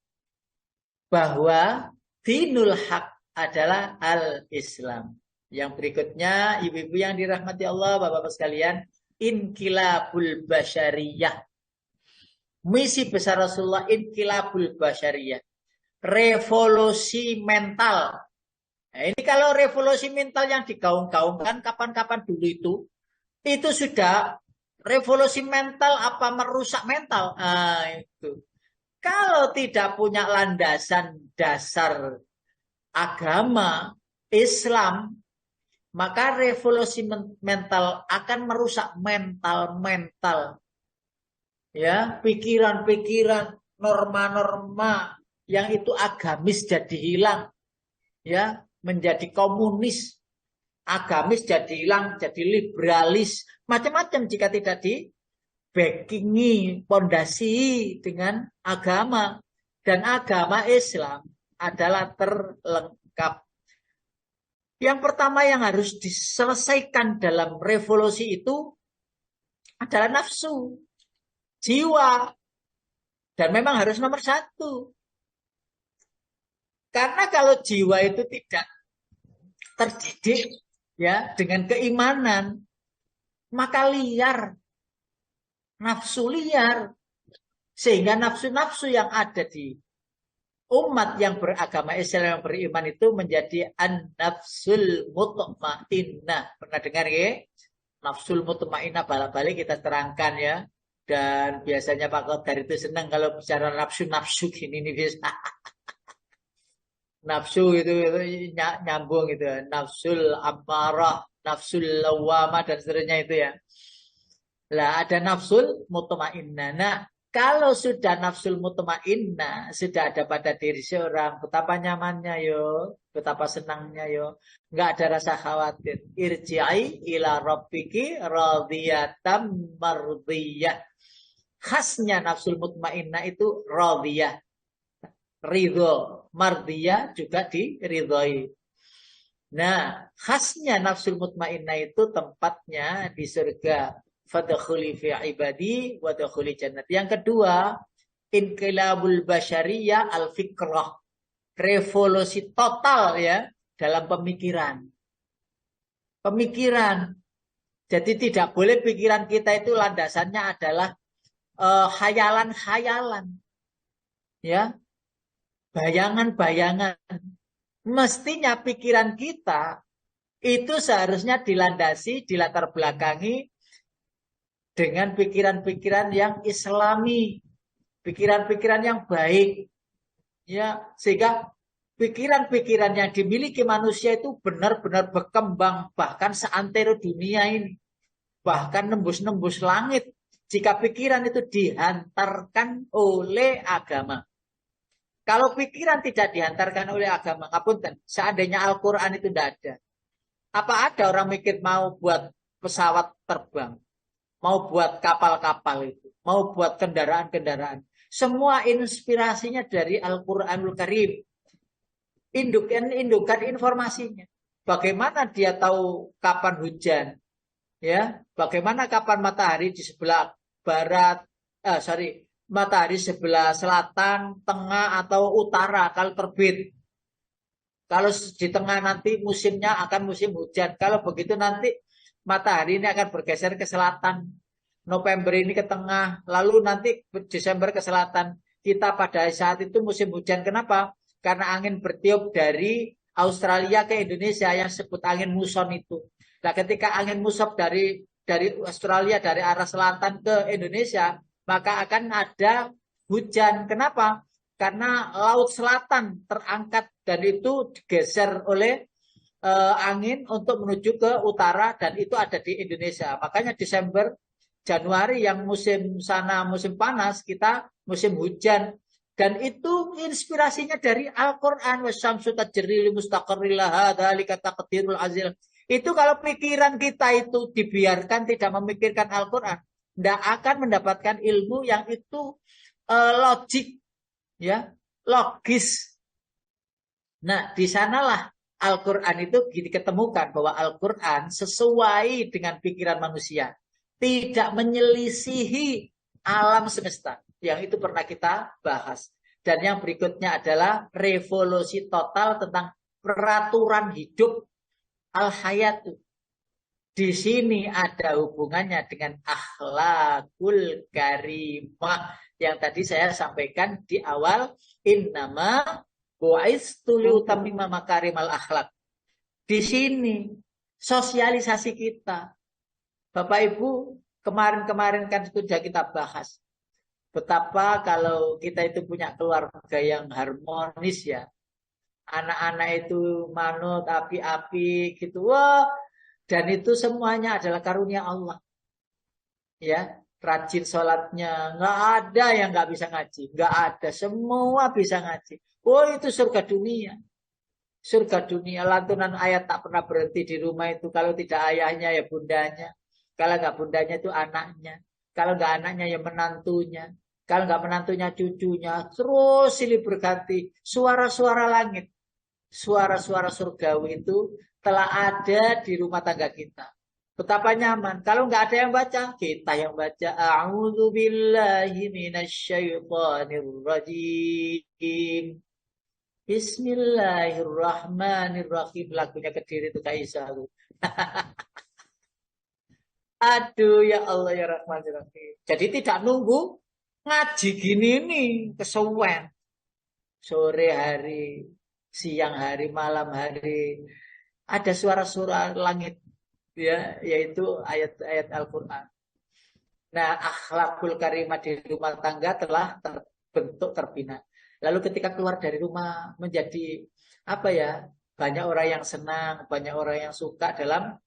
Bahwa dinul haq adalah al-Islam. Yang berikutnya, ibu-ibu yang dirahmati Allah, bapak-bapak sekalian, inqilabul basyariyah. Misi besar Rasulullah, inqilabul basyariyah. Revolusi mental. Nah, ini kalau revolusi mental yang digaung-gaungkan kapan-kapan dulu itu sudah revolusi mental apa merusak mental. Nah, itu. Kalau tidak punya landasan dasar agama Islam, maka revolusi mental akan merusak mental. Ya, pikiran-pikiran, norma-norma yang itu agamis jadi hilang. Ya, menjadi komunis. Agamis jadi hilang, jadi liberalis, macam-macam jika tidak di-backingi, pondasi dengan agama. Dan agama Islam adalah terlengkap. Yang pertama yang harus diselesaikan dalam revolusi itu adalah nafsu, jiwa. Dan memang harus nomor 1. Karena kalau jiwa itu tidak terdidik ya dengan keimanan, maka liar, nafsu liar. Sehingga nafsu-nafsu yang ada di umat yang beragama Islam yang beriman itu menjadi an-nafsul mutmainnah. Pernah dengar ya? Nafsul mutmainnah balik-balik kita terangkan ya. Dan biasanya Pak Qadar itu senang kalau bicara nafsu-nafsu gini nih. Nafsu itu nyambung gitu. Nafsul ammarah, nafsul lawamah dan seterusnya itu ya. Lah ada nafsul mutmainnah. Nah, Kalau sudah nafsul mutmainnah, sudah ada pada diri seorang, betapa nyamannya yo, betapa senangnya yo, nggak ada rasa khawatir. Irji'i ila rabbiki radhiyatam mardiyah. Khasnya nafsul mutmainnah itu radhiyah, ridho, mardiyah juga diridhoi. Nah, khasnya nafsul mutmainnah itu tempatnya di surga. Fadkhuli fi ibadi wa dkhuli jannat. Yang kedua, inqilabul basyariyah al-fikrah. Revolusi total ya dalam pemikiran. Pemikiran. Jadi tidak boleh pikiran kita itu landasannya adalah khayalan-khayalan. Ya. Bayangan-bayangan. Mestinya pikiran kita itu seharusnya dilandasi, dilatar belakangi dengan pikiran-pikiran yang islami, pikiran-pikiran yang baik, ya, sehingga pikiran-pikiran yang dimiliki manusia itu benar-benar berkembang, bahkan seantero dunia ini, bahkan nembus-nembus langit, jika pikiran itu dihantarkan oleh agama. Kalau pikiran tidak dihantarkan oleh agama, ngapunten, seandainya Al-Quran itu tidak ada, apa ada orang mikir mau buat pesawat terbang? Mau buat kapal-kapal itu, mau buat kendaraan-kendaraan. Semua inspirasinya dari Al-Quranul Karim. Indukan informasinya. Bagaimana dia tahu kapan hujan? Ya, bagaimana kapan matahari di sebelah barat? Matahari sebelah selatan, tengah atau utara kalau terbit. Kalau di tengah nanti musimnya akan musim hujan. Kalau begitu nanti matahari ini akan bergeser ke selatan. November ini ke tengah. Lalu nanti Desember ke selatan. Kita pada saat itu musim hujan. Kenapa? Karena angin bertiup dari Australia ke Indonesia yang disebut angin muson itu. Nah, ketika angin muson dari Australia, dari arah selatan ke Indonesia, maka akan ada hujan. Kenapa? Karena laut selatan terangkat dan itu digeser oleh angin untuk menuju ke utara dan itu ada di Indonesia. Makanya Desember, Januari yang musim sana musim panas, kita musim hujan. Dan itu inspirasinya dari Al-Quran. Wasyamsu tajri li mustaqarril laha dzalika taqdirul azil. Itu kalau pikiran kita itu dibiarkan tidak memikirkan Al-Quran, tidak akan mendapatkan ilmu yang itu logik, ya, logis. Nah, di sanalah Al-Quran itu diketemukan bahwa Al-Quran sesuai dengan pikiran manusia. Tidak menyelisihi alam semesta. Yang itu pernah kita bahas. Dan yang berikutnya adalah revolusi total tentang peraturan hidup al-hayatu. Di sini ada hubungannya dengan akhlakul karimah. Yang tadi saya sampaikan di awal. Innama bu'istu liutammima makarimal akhlak. Di sini sosialisasi kita. Bapak Ibu, kemarin-kemarin kan sudah kita bahas. Betapa kalau kita itu punya keluarga yang harmonis ya. Anak-anak itu manut, api-api gitu. Wah, dan itu semuanya adalah karunia Allah. Ya, rajin sholatnya. Nggak ada yang nggak bisa ngaji. Nggak ada, semua bisa ngaji. Oh, itu surga dunia. Surga dunia, lantunan ayat tak pernah berhenti di rumah itu. Kalau tidak ayahnya ya bundanya. Kalau nggak bundanya itu anaknya. Kalau nggak anaknya ya menantunya. Kalau nggak menantunya cucunya. Terus silih berganti. Suara-suara langit. Suara-suara surgawi itu telah ada di rumah tangga kita. Betapa nyaman. Kalau nggak ada yang baca, kita yang baca. A'udzubillahi minasyaitonirrajim. Bismillahirrahmanirrahim. Lagunya Kediri itu Kak Isa. Aduh ya Allah ya Rahman ya Rahim. Jadi tidak nunggu ngaji gini nih kesuwen. Sore hari, siang hari, malam hari. Ada suara-suara langit. Ya, yaitu ayat-ayat Al-Quran. Nah, akhlakul karimah di rumah tangga telah terbentuk, terbina. Lalu ketika keluar dari rumah menjadi apa ya? Banyak orang yang senang, banyak orang yang suka dalam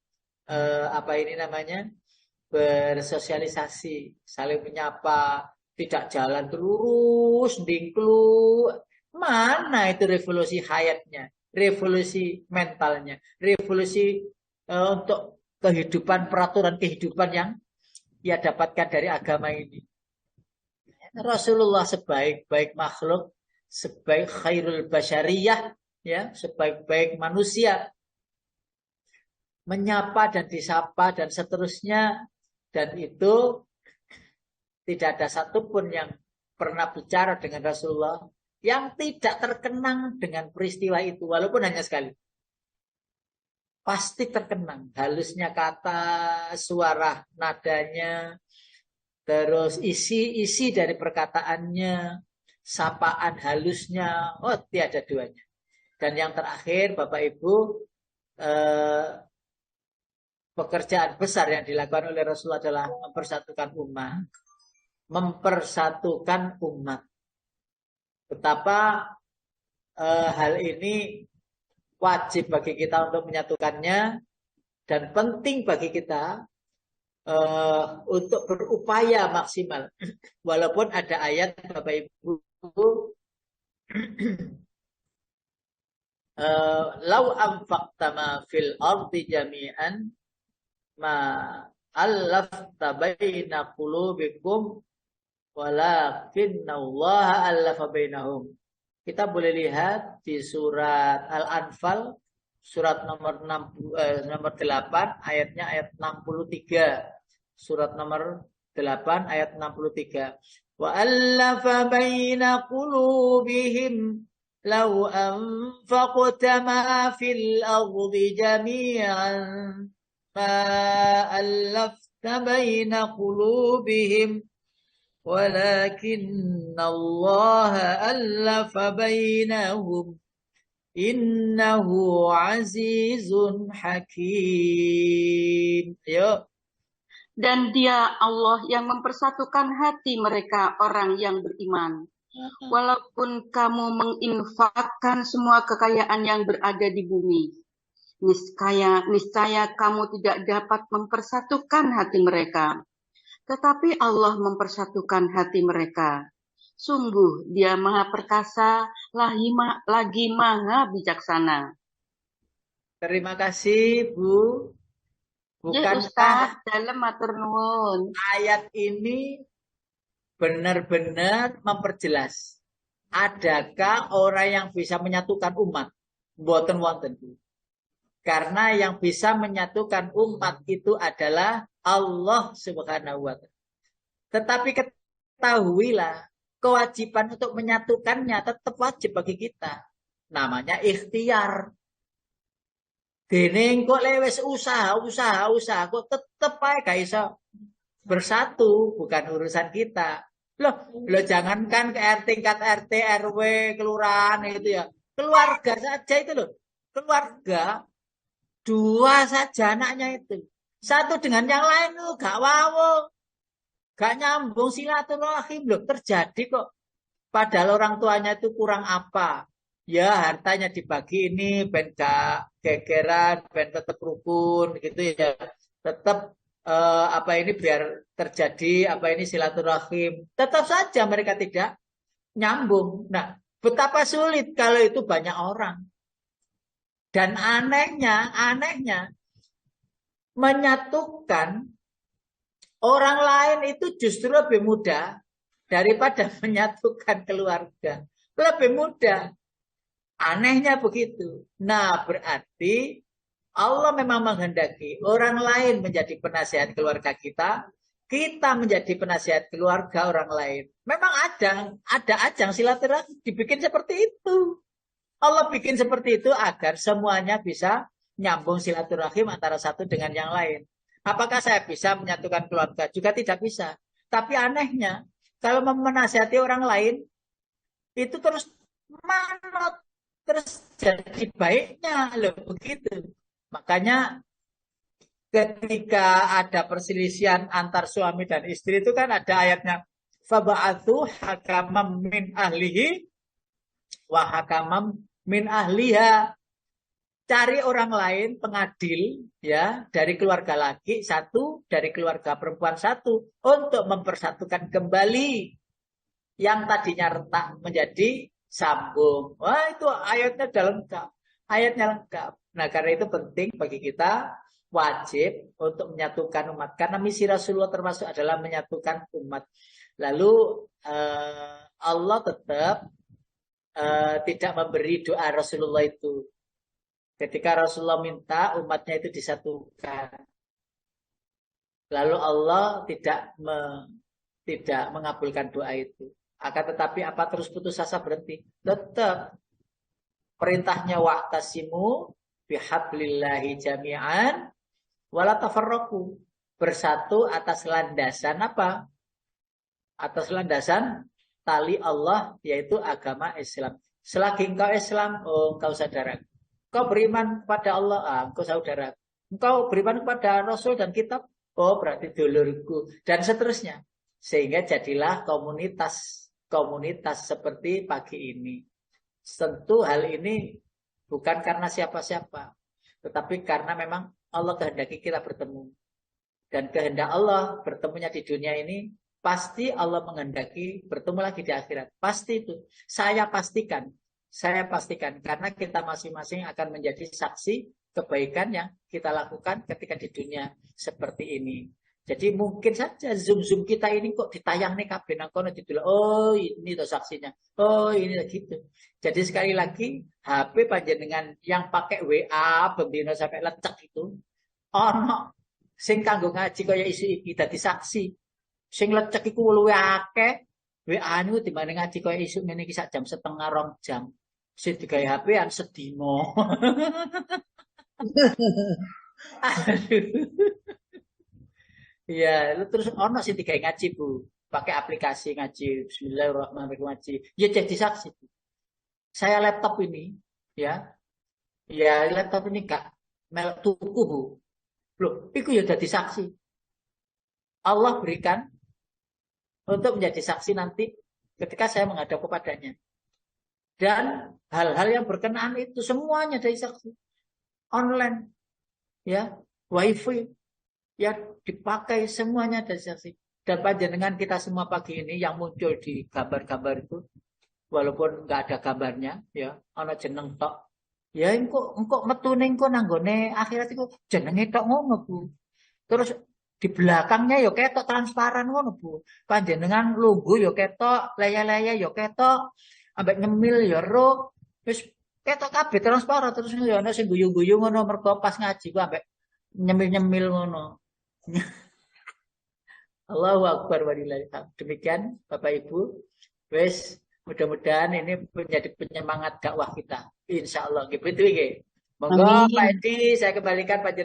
bersosialisasi, saling menyapa, tidak jalan terus, dingklu. Mana itu revolusi hayatnya, revolusi mentalnya, revolusi untuk kehidupan, peraturan kehidupan yang ia dapatkan dari agama ini. Rasulullah sebaik-baik makhluk, sebaik khairul basyariyah, ya, sebaik-baik manusia, menyapa dan disapa dan seterusnya, dan itu tidak ada satupun yang pernah bicara dengan Rasulullah yang tidak terkenang dengan peristiwa itu, walaupun hanya sekali. Pasti terkenang, halusnya kata, suara nadanya, terus isi dari perkataannya, sapaan halusnya, oh tiada duanya. Dan yang terakhir, Bapak Ibu, pekerjaan besar yang dilakukan oleh Rasulullah adalah mempersatukan umat. Mempersatukan umat. Betapa hal ini wajib bagi kita untuk menyatukannya, dan penting bagi kita untuk berupaya maksimal. Walaupun ada ayat, Bapak Ibu, lau anfaqta ma fil ardi jami'an ma allafta baina qulubikum walakinnallaha allafa bainahum. Kita boleh lihat di surat Al-Anfal, surat nomor 8, ayatnya ayat 63. Surat nomor 8, ayat 63. Wa allafa baina qulubihim law anfaqta ma fil ardi jami'an ma allafta baina qulubihim walakinnallaha allafa bainahum innahu azizun hakim. Yuk. Dan Dia Allah yang mempersatukan hati mereka orang yang beriman. Walaupun kamu menginfakkan semua kekayaan yang berada di bumi, niscaya kamu tidak dapat mempersatukan hati mereka. Tetapi Allah mempersatukan hati mereka. Sungguh Dia Maha Perkasa, lagi Maha Bijaksana. Terima kasih, Bu. Bukankah dalam matur nuwun, ayat ini benar-benar memperjelas adakah orang yang bisa menyatukan umat? Mboten wonten. Karena yang bisa menyatukan umat itu adalah Allah Subhanahu wa ta'ala. Tetapi ketahuilah, kewajiban untuk menyatukannya tetap wajib bagi kita. Namanya ikhtiar. Dene kok lewes usaha kok tetep ae gak iso bersatu, bukan urusan kita. Loh jangankan ke tingkat RT, RW, kelurahan itu ya. Keluarga saja itu loh. Keluarga 2 saja anaknya itu. Satu dengan yang lain tuh gak wawo. Gak nyambung silaturahim loh. Terjadi kok. Padahal orang tuanya itu kurang apa. Ya hartanya dibagi ini. Ben gak gegeran. Ben tetap rukun gitu ya. Tetap biar terjadi silaturahim. Tetap saja mereka tidak nyambung. Nah betapa sulit kalau itu banyak orang. Dan anehnya menyatukan orang lain itu justru lebih mudah daripada menyatukan keluarga. Lebih mudah. Anehnya begitu. Nah, berarti Allah memang menghendaki orang lain menjadi penasihat keluarga kita, kita menjadi penasihat keluarga orang lain. Memang ada ajang silaturahmi dibikin seperti itu. Allah bikin seperti itu agar semuanya bisa nyambung silaturahim antara satu dengan yang lain. Apakah saya bisa menyatukan keluarga? Juga tidak bisa. Tapi anehnya, kalau menasihati orang lain, itu terus manut, terus jadi baiknya loh begitu. Makanya ketika ada perselisihan antar suami dan istri itu kan ada ayatnya, faba'athu hakamam min ahlihi wa hakamam min ahliha. Cari orang lain pengadil ya dari keluarga laki 1, dari keluarga perempuan 1 untuk mempersatukan kembali yang tadinya retak menjadi sambung. Wah, itu ayatnya udah lengkap. Ayatnya lengkap. Nah, karena itu penting bagi kita wajib untuk menyatukan umat. Karena misi Rasulullah termasuk adalah menyatukan umat. Lalu Allah tetap tidak memberi doa Rasulullah itu. Ketika Rasulullah minta umatnya itu disatukan. Lalu Allah tidak mengabulkan doa itu. Akan tetapi apa terus putus asa berhenti? Tetap perintahnya wa'tasimu bihablillahi jami'an wala tafarraqu. Bersatu atas landasan apa? Atas landasan tali Allah, yaitu agama Islam. Selagi engkau Islam, oh engkau saudara. Engkau beriman kepada Allah, engkau saudara. Engkau beriman kepada Rasul dan kitab, oh berarti dulurku. Dan seterusnya. Sehingga jadilah komunitas seperti pagi ini. Tentu hal ini bukan karena siapa-siapa. Tetapi karena memang Allah kehendaki kita bertemu. Dan kehendak Allah bertemunya di dunia ini, pasti Allah menghendaki bertemu lagi di akhirat. Pasti itu. Saya pastikan. Karena kita masing-masing akan menjadi saksi kebaikan yang kita lakukan ketika di dunia seperti ini. Jadi mungkin saja zoom kita ini kok ditayang nih kabeh nang kono didol. Oh, ini tuh saksinya. Oh, ini gitu. Jadi sekali lagi HP panjenengan yang pakai WA bendino sampai lecek itu ono sing kanggo ngaji kaya isu iki dadi saksi. Sing lecek iku luwih akeh WA niku timbang ngaji kaya isu ngene iki sak jam setengah 2 jam. Sing digawe HP-an sedina. Iya, terus ono sing digawe ngaji, Bu. Pakai aplikasi ngaji. Bismillahirrahmanirrahim ngaji. Ya jadi saksi. Saya laptop ini, ya. Ya, laptop ini Kak melok tuku, Bu. Loh, iku ya jadi saksi. Allah berikan untuk menjadi saksi nanti ketika saya menghadap kepadanya. Dan hal-hal yang berkenaan itu semuanya dari saksi. Online, ya, wifi, ya dipakai semuanya dari saksi. Dan panjenengan kita semua pagi ini yang muncul di gambar-gambar itu, walaupun nggak ada gambarnya, ya, ana jeneng tok. Ya, engko metune engko nanggone akhirat iku jenenge tok ngono, Bu. Terus di belakangnya ya ketok transparan ngono, Bu. Panjenengan lungguh ya ketok, laya-laya ya ketok. Ambek nyemil ya ro, wis ketok kabeh transparan terus ya ana sing guyu-guyu ngono mergo pas ngaji ku ambek nyemil-nyemil ngono. Allahu Akbar walillahil hamd. Demikian Bapak Ibu, wis mudah-mudahan ini menjadi penyemangat dakwah kita. Insyaallah gitu iki. Monggo Pak Edi saya kembalikan Pak